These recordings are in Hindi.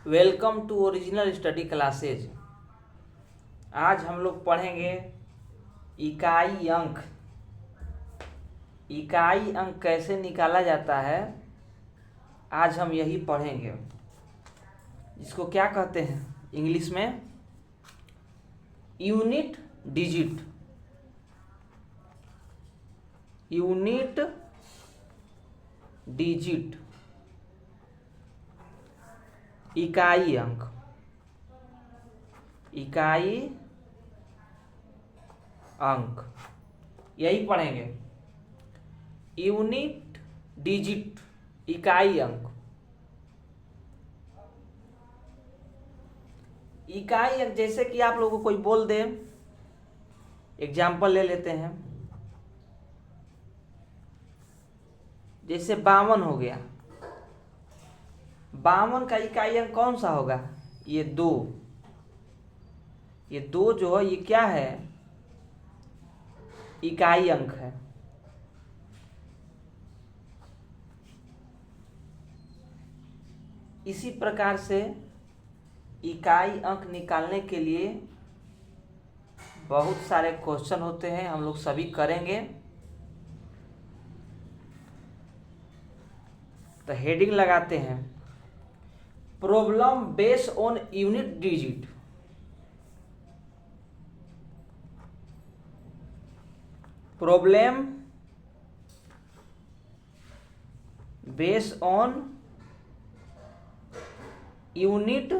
Welcome to original study classes. आज हम लोग पढ़ेंगे इकाई अंक। इकाई अंक कैसे निकाला जाता है, आज हम यही पढ़ेंगे। इसको क्या कहते हैं इंग्लिश में? Unit digit. यूनिट डिजिट इकाई अंक। इकाई अंक यही पढ़ेंगे। यूनिट डिजिट इकाई अंक। इकाई अंक जैसे कि आप लोगों को कोई बोल दे, एग्जाम्पल ले लेते हैं। जैसे 52 हो गया, 52 का इकाई अंक कौन सा होगा? ये 2। ये 2 जो है ये क्या है? इकाई अंक है। इसी प्रकार से इकाई अंक निकालने के लिए बहुत सारे क्वेश्चन होते हैं, हम लोग सभी करेंगे। तो हेडिंग लगाते हैं, problem based on unit digit. Problem based on unit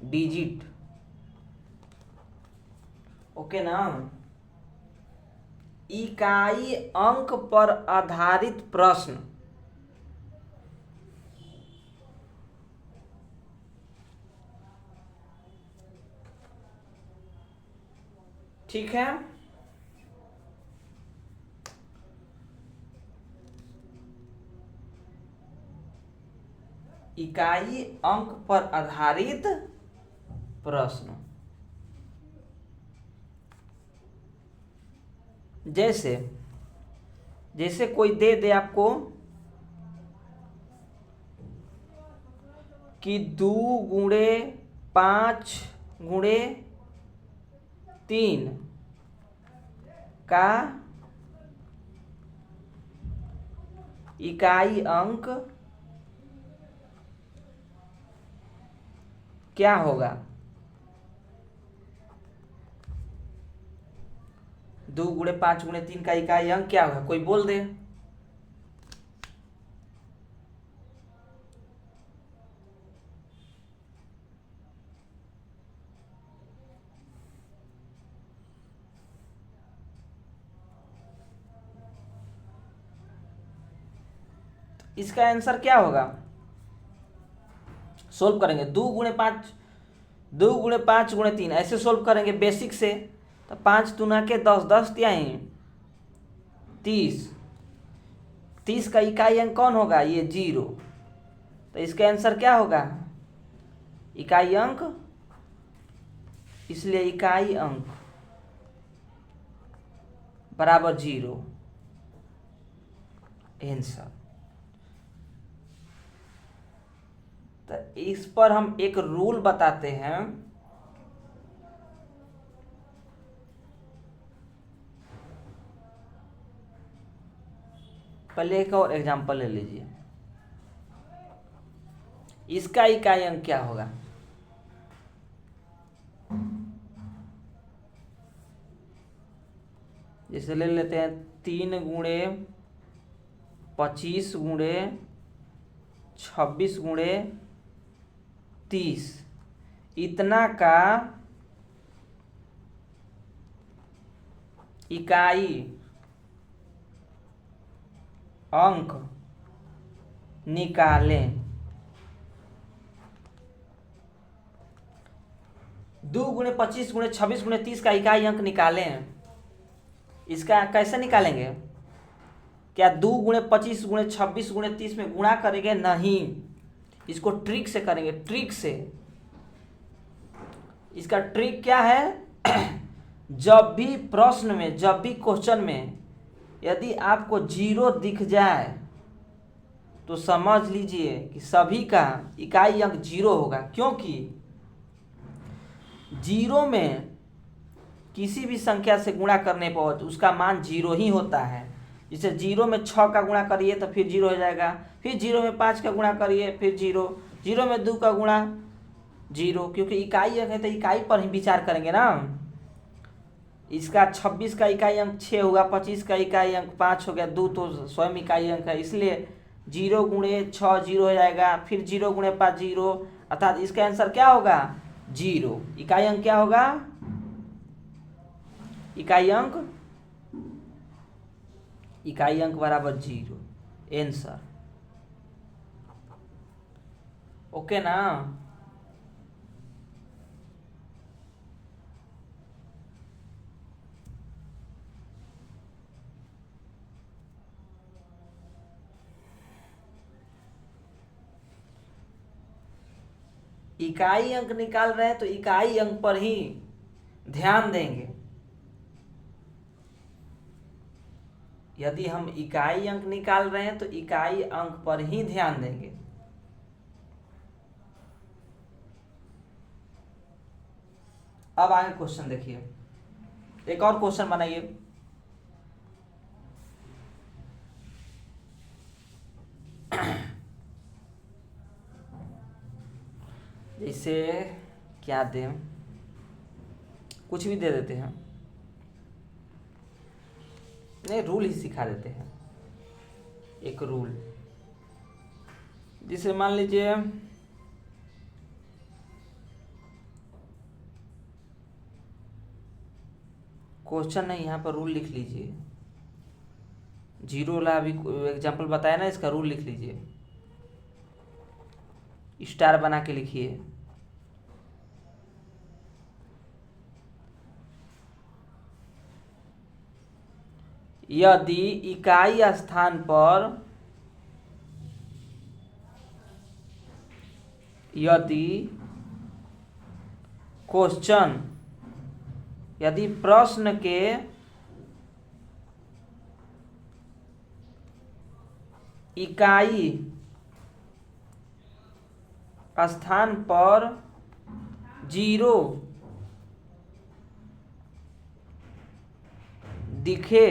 digit. Okay ना? इकाई अंक पर आधारित प्रश्न। ठीक है? इकाई अंक पर आधारित प्रश्न। जैसे कोई दे दे आपको कि 2 गुणे 5 गुणे 3 का इकाई अंक क्या होगा? 2 गुणे 5 गुणे 3 का इकाई अंक क्या होगा? कोई बोल दे। इसका आंसर क्या होगा? सोल्व करेंगे 2 गुणे 5 गुणे 3 ऐसे सोल्व करेंगे बेसिक से। तो 5 दूना के 10, 10 क्या है 30। 30 का इकाई अंक कौन होगा? ये 0। तो इसका आंसर क्या होगा? इकाई अंक। इसलिए इकाई अंक बराबर 0 आंसर। तो इस पर हम एक रूल बताते हैं। पहले एक और एग्जांपल ले लीजिए। इसका इकाई अंक क्या होगा? जैसे ले लेते हैं 3 गुणे 25 गुणे 26 गुणे 30 इतना का इकाई अंक निकालें। 2 गुणे 25 गुणे 26 गुणे 30 का इकाई अंक निकालें। इसका कैसे निकालेंगे? क्या 2 गुणे 25 गुणे 26 गुणे 30 में गुणा करेंगे? नहीं, इसको ट्रिक से करेंगे। ट्रिक से इसका ट्रिक क्या है? जब भी प्रश्न में, जब भी क्वेश्चन में यदि आपको 0 दिख जाए तो समझ लीजिए कि सभी का इकाई अंक 0 होगा, क्योंकि 0 में किसी भी संख्या से गुणा करने पर उसका मान 0 ही होता है। जैसे 0 में 6 का गुणा करिए तो फिर 0 हो जाएगा, फिर 0 में 5 का गुणा करिए फिर 0, 0 में 2 का गुणा 0, क्योंकि इकाई अंक है तो इकाई पर ही विचार करेंगे ना। इसका 26 का इकाई अंक 6 होगा, 25 का इकाई अंक 5 हो गया, 2 तो स्वयं इकाई अंक है, इसलिए 0 गुणे 6 0 हो जाएगा, फिर 0 गुणे 5 0, अर्थात इसका आंसर क्या होगा 0। इकाई अंक क्या होगा, इकाई अंक बराबर 0, आंसर। ओके ना। इकाई अंक निकाल रहे हैं तो इकाई अंक पर ही ध्यान देंगे। यदि हम इकाई अंक निकाल रहे हैं तो इकाई अंक पर ही ध्यान देंगे। अब आगे क्वेश्चन देखिए, एक और क्वेश्चन बनाइए। जैसे क्या दें, कुछ भी दे देते हैं, नहीं रूल ही सिखा देते हैं। एक रूल, जिसे मान लीजिए क्वेश्चन नहीं, यहाँ पर रूल लिख लीजिए। 0 वाला अभी एग्जाम्पल बताया ना, इसका रूल लिख लीजिए, स्टार बना के लिखिए। यदि इकाई स्थान पर, यदि क्वेश्चन, यदि प्रश्न के इकाई स्थान पर 0 दिखे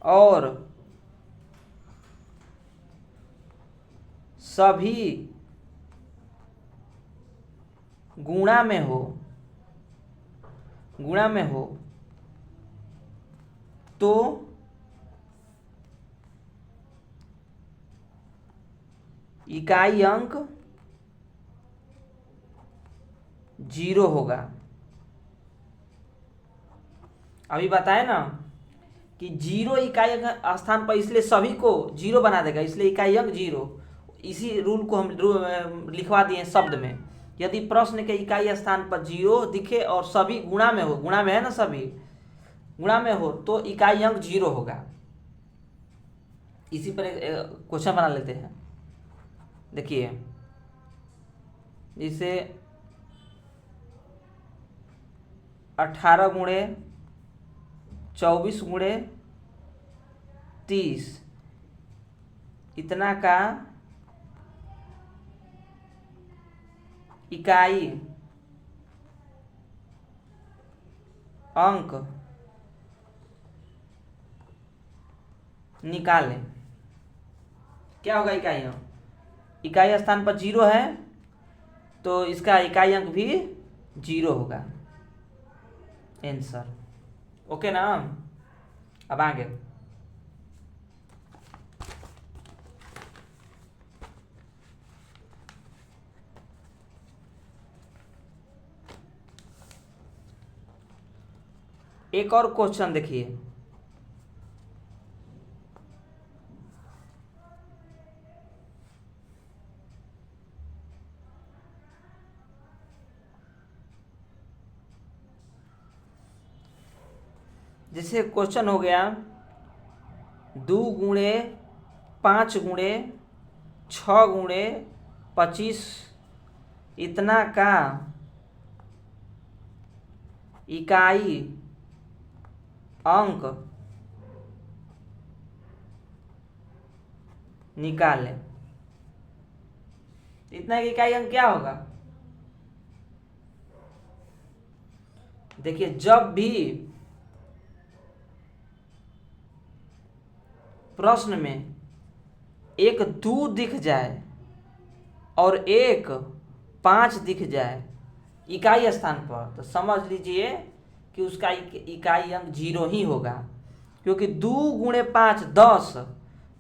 और सभी गुणा में हो, तो इकाई अंक 0 होगा। अभी बताए ना कि 0 इकाई अंक स्थान पर, इसलिए सभी को 0 बना देगा, इसलिए इकाई अंक 0। इसी रूल को हम लिखवा दिए शब्द में। यदि प्रश्न के इकाई स्थान पर 0 दिखे और सभी गुणा में हो, गुणा में है ना, सभी गुणा में हो, तो इकाई अंक 0 होगा। इसी पर क्वेश्चन बना लेते हैं। देखिए, जैसे 18 गुणे 24 गुणे 30 इतना का इकाई अंक निकालें। क्या होगा इकाई अंक, इकाई स्थान पर 0 है तो इसका इकाई अंक भी 0 होगा, आंसर। ओके ना। अब आगे, एक और क्वेश्चन देखिए। जैसे क्वेश्चन हो गया 2 गुणे 5 गुणे 6 गुणे 25 इतना का इकाई अंक निकालें। इतना की इकाई अंक क्या होगा? देखिए, जब भी प्रश्न में एक 2 दिख जाए और एक 5 दिख जाए इकाई स्थान पर, तो समझ लीजिए कि उसका इकाई अंक 0 ही होगा, क्योंकि 2 गुणे 5 10,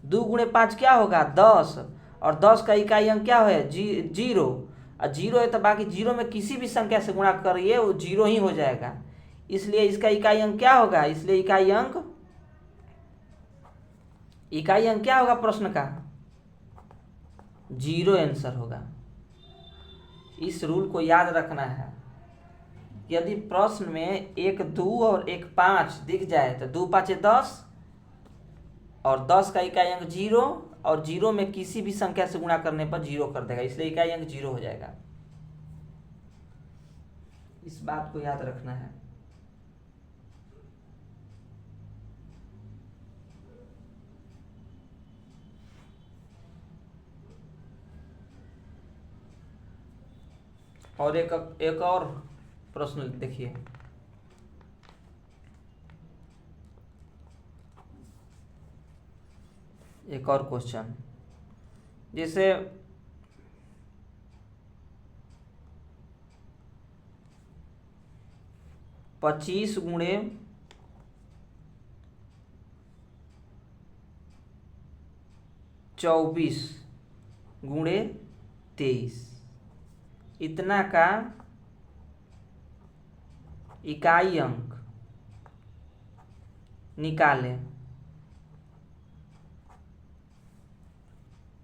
2 गुणे 5 क्या होगा? 10, और 10 का इकाई अंक क्या है? 0, और 0 है तो बाकी 0 में किसी भी संख्या से गुणा करिए वो 0 ही हो जाएगा, इसलिए इसका इकाई अंक क्या होगा? इसलिए इकाई अंक क्या होगा प्रश्न का? 0 आंसर होगा। इस रूल को याद रखना है। यदि प्रश्न में एक 2 और एक 5 दिख जाए तो 2 5 10, और 10 का इकाई अंक 0, और 0 में किसी भी संख्या से गुणा करने पर 0 कर देगा, इसलिए इकाई अंक 0 हो जाएगा। इस बात को याद रखना है। और एक और प्रश्न देखिए, एक और क्वेश्चन, जैसे 25 गुणे 24 गुणे 23, इतना का इकाई अंक निकालें।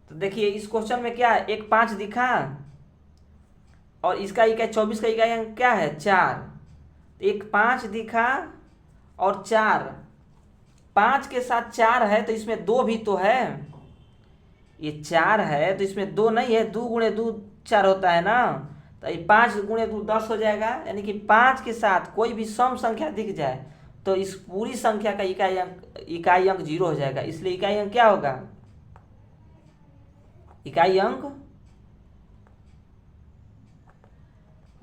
तो देखिए, इस क्वेश्चन में क्या है? एक 5 दिखा और इसका इकाई 24 का इकाई अंक क्या है? 4। एक 5 दिखा और 4, 5 के साथ 4 है तो इसमें 2 भी तो है। ये 4 है तो इसमें 2 नहीं है, 2 गुणे 2 4 होता है ना, तो ये 5 गुणे 2 10 हो जाएगा। यानी कि 5 के साथ कोई भी सम संख्या दिख जाए तो इस पूरी संख्या का इकाई अंक 0 हो जाएगा, इसलिए इकाई अंक क्या होगा? इकाई अंक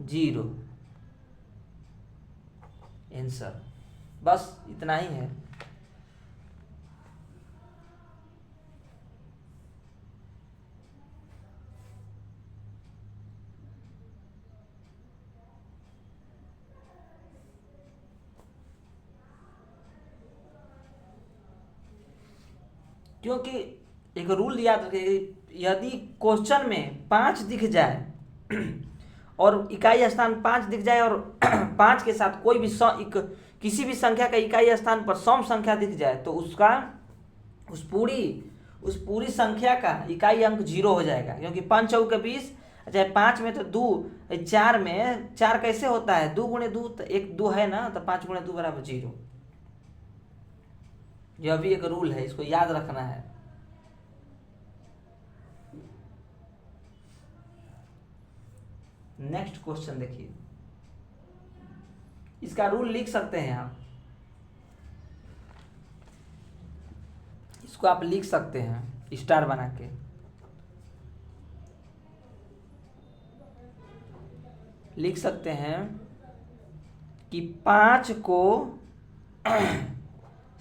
0 आंसर। बस इतना ही है। क्योंकि एक रूल याद रखिए, यदि क्वेश्चन में 5 दिख जाए और इकाई स्थान 5 दिख जाए और 5 के साथ कोई भी किसी भी संख्या का इकाई स्थान पर सम संख्या दिख जाए तो उसका उस पूरी संख्या का इकाई अंक 0 हो जाएगा, क्योंकि 5 चौके 20, चाहे 5 में तो 2, 4 में 4 कैसे होता है? 2 गुणे 2, तो एक 2 है ना, तो 5 गुणे 2 बराबर 0। यह भी एक रूल है, इसको याद रखना है। नेक्स्ट क्वेश्चन देखिए, इसका रूल लिख सकते हैं आप, इसको आप लिख सकते हैं स्टार बना के। लिख सकते हैं कि 5 को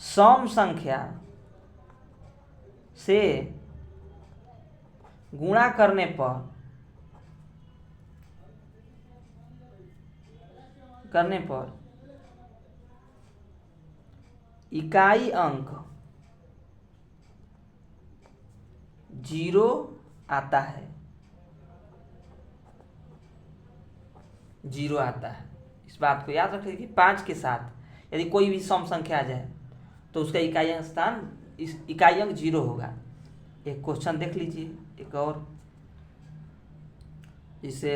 सम संख्या से गुणा करने पर इकाई अंक 0 आता है। 0 आता है, इस बात को याद रखिए कि 5 के साथ यदि कोई भी सम संख्या आ जाए तो उसका इकाई अंक 0 होगा। एक क्वेश्चन देख लीजिए, एक और, इसे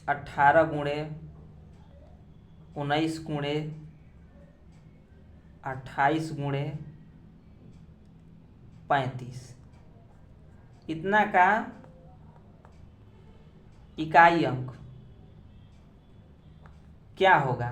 18 गुणे 19 गुणे 28 गुणे 35, इतना का इकाई अंक क्या होगा?